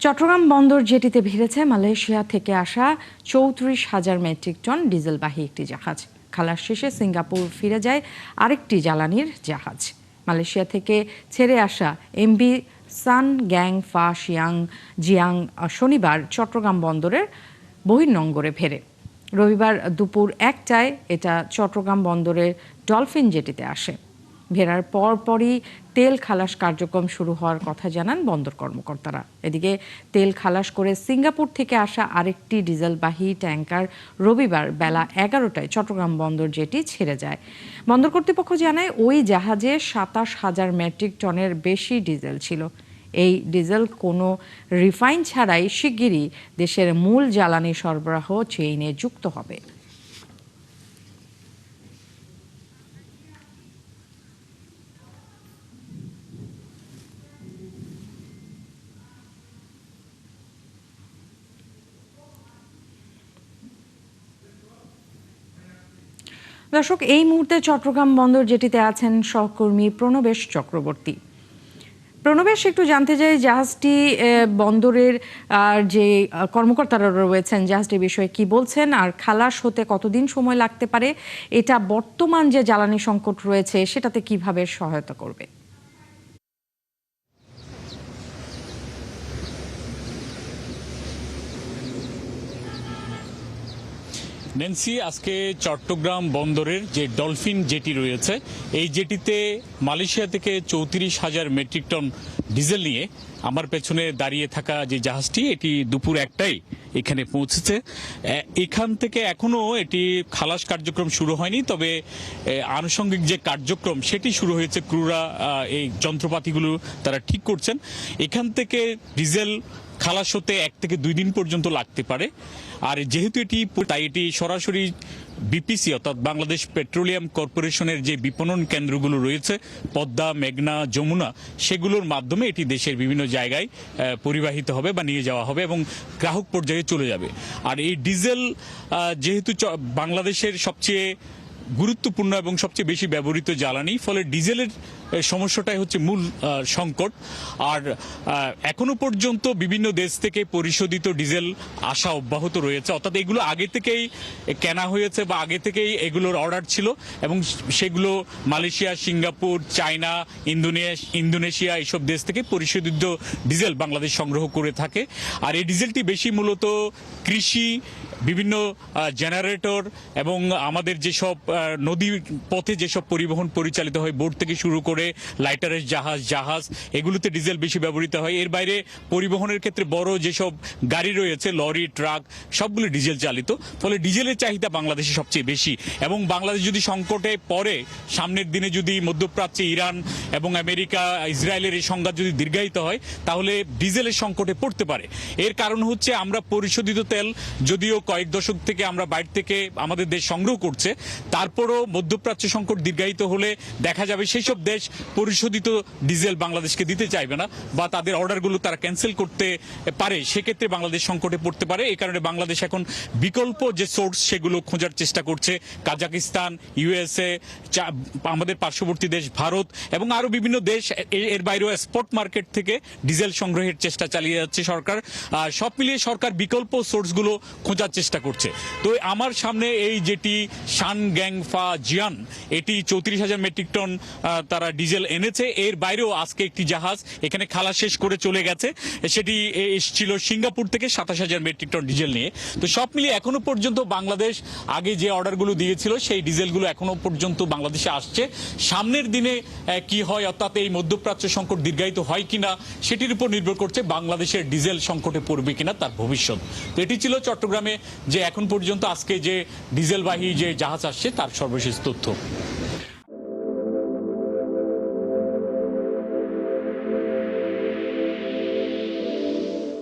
চট্টগ্রাম বন্দর জেটিতে ভিড়েছে মালয়েশিয়া থেকে আসা ৩৪,০০০ মেট্রিক টন ডিজেলবাহী একটি জাহাজ। খালাস শেষে সিঙ্গাপুর ফিরে যায় আরেকটি জ্বালানির জাহাজ। মালয়েশিয়া থেকে ছেড়ে আসা এমভি সান গ্যাং ফা শিয়াং জিয়াং শনিবার চট্টগ্রাম বন্দরের বহির্নোঙরে ফেরে। রবিবার দুপুর ১টায় এটা চট্টগ্রাম বন্দরের ডলফিন জেটিতে আসে। ফেরার পরপরই তেল খালাস কার্যক্রম শুরু হওয়ার কথা জানান বন্দর কর্মকর্তারা। এদিকে তেল খালাস করে সিঙ্গাপুর থেকে আসা আরেকটি ডিজেলবাহী ট্যাঙ্কার রবিবার বেলা ১১টায় চট্টগ্রাম বন্দর জেটি ছেড়ে যায়। বন্দর কর্তৃপক্ষ জানায় ওই জাহাজে ২৭,০০০ মেট্রিক টনের বেশি ডিজেল ছিল। এই ডিজেল কোনো রিফাইন ছাড়াই শিগগিরই দেশের মূল জ্বালানি সরবরাহ চেইনে যুক্ত হবে। দর্শক, এই মুহূর্তে চট্টগ্রাম বন্দর জেটিতে আছেন সহকর্মী প্রণবেশ চক্রবর্তী। প্রণবেশ, একটু জানতে চাই জাহাজটি বন্দরের যে কর্মকর্তারা রয়েছেন জাহাজটির বিষয়ে কি বলছেন, আর খালাস হতে কতদিন সময় লাগতে পারে, এটা বর্তমান যে জ্বালানি সংকট রয়েছে সেটাতে কিভাবে সহায়তা করবে? নেন্সি, আজকে চট্টগ্রাম বন্দরের যে ডলফিন জেটি রয়েছে এই জেটিতে মালয়েশিয়া থেকে ৩৪,০০০ মেট্রিক টন ডিজেল নিয়ে আমার পেছনে দাঁড়িয়ে থাকা যে জাহাজটি এটি দুপুর ১টায় এখানে পৌঁছেছে। এখান থেকে এখনো এটি খালাস কার্যক্রম শুরু হয়নি, তবে আনুষঙ্গিক যে কার্যক্রম সেটি শুরু হয়েছে। ক্রুরা এই যন্ত্রপাতিগুলো তারা ঠিক করছেন। এখান থেকে ডিজেল খালাস হতে ১ থেকে ২ দিন পর্যন্ত লাগতে পারে। আর যেহেতু এটি সরাসরি বিপিসি অর্থাৎ বাংলাদেশ পেট্রোলিয়াম কর্পোরেশনের যে বিপণন কেন্দ্রগুলো রয়েছে পদ্মা, মেঘনা, যমুনা, সেগুলোর মাধ্যমে এটি দেশের বিভিন্ন জায়গায় পরিবাহিত হবে বা নিয়ে যাওয়া হবে এবং গ্রাহক পর্যায়ে চলে যাবে। আর এই ডিজেল যেহেতু বাংলাদেশের সবচেয়ে গুরুত্বপূর্ণ এবং সবচেয়ে বেশি ব্যবহৃত জ্বালানি, ফলে ডিজেলের সমস্যাটাই হচ্ছে মূল সংকট। আর এখনো পর্যন্ত বিভিন্ন দেশ থেকে পরিশোধিত ডিজেল আসা অব্যাহত রয়েছে, অর্থাৎ এগুলো আগে থেকেই কেনা হয়েছে বা আগে থেকেই এগুলোর অর্ডার ছিল এবং সেগুলো মালয়েশিয়া, সিঙ্গাপুর, চায়না, ইন্দোনেশিয়া এইসব দেশ থেকে পরিশোধিত ডিজেল বাংলাদেশ সংগ্রহ করে থাকে। আর এই ডিজেলটি বেশি মূলত কৃষি, বিভিন্ন জেনারেটর এবং আমাদের যেসব নদীর পথে যেসব পরিবহন পরিচালিত হয়, বোট থেকে শুরু করে লাইটারের জাহাজ এগুলোতে ডিজেল বেশি ব্যবহৃত হয়। এর বাইরে পরিবহনের ক্ষেত্রে বড় যেসব গাড়ি রয়েছে, লরি, ট্রাক, সবগুলো ডিজেল চালিত। ফলে ডিজেলের চাহিদা বাংলাদেশে সবচেয়ে বেশি। এবং বাংলাদেশ যদি সংকটে পড়ে, সামনের দিনে যদি মধ্যপ্রাচ্যে ইরান এবং আমেরিকা, ইসরায়েলের এই সংঘাত যদি দীর্ঘায়িত হয়, তাহলে ডিজেলের সংকটে পড়তে পারে। এর কারণ হচ্ছে আমরা পরিশোধিত তেল যদিও কয়েক দশক থেকে আমরা বাইরে থেকে আমাদের দেশ সংগ্রহ করছে, তারপরও মধ্যপ্রাচ্য সংকট দীর্ঘায়িত হলে দেখা যাবে সেই সব দেশ পরিশোধিত ডিজেল বাংলাদেশকে দিতে চাইবে না বা তাদের অর্ডারগুলো তারা ক্যান্সেল করতে পারে। সেক্ষেত্রে বাংলাদেশ সংকটে পড়তে পারে। এই কারণে বাংলাদেশ এখন বিকল্প যে সোর্স সেগুলো খোঁজার চেষ্টা করছে। কাজাকিস্তান, ইউএসএ, আমাদের পার্শ্ববর্তী দেশ ভারত এবং আরো বিভিন্ন দেশ, এর বাইরেও স্পট মার্কেট থেকে ডিজেল সংগ্রহের চেষ্টা চালিয়ে যাচ্ছে সরকার। সব মিলিয়ে সরকার বিকল্প সোর্সগুলো খোঁজার চেষ্টা করছে। তো আমার সামনে এই যেটি শান গ্যাং ফা জিয়ান, এটি ৩৪,০০০ মেট্রিক টন তারা ডিজেল এনেছে। এর বাইরেও আজকে একটি জাহাজ এখানে খালাস শেষ করে চলে গেছে, সেটি এসেছিল সিঙ্গাপুর থেকে ২৭,০০০ মেট্রিক টন ডিজেল নিয়ে। তো সব মিলিয়ে এখনো পর্যন্ত বাংলাদেশ আগে যে অর্ডারগুলো দিয়েছিল সেই ডিজেলগুলো এখনো পর্যন্ত বাংলাদেশে আসছে। সামনের দিনে কি হয়, অর্থাৎ এই মধ্যপ্রাচ্য সংকট দীর্ঘায়িত হয় কিনা সেটির উপর নির্ভর করছে বাংলাদেশের ডিজেল সংকটে পড়বে কিনা তার ভবিষ্যৎ। তো এটি ছিল চট্টগ্রামে যে এখন পর্যন্ত আজকে যে ডিজেলবাহী যে জাহাজ আসছে তার সর্বশেষ তথ্য।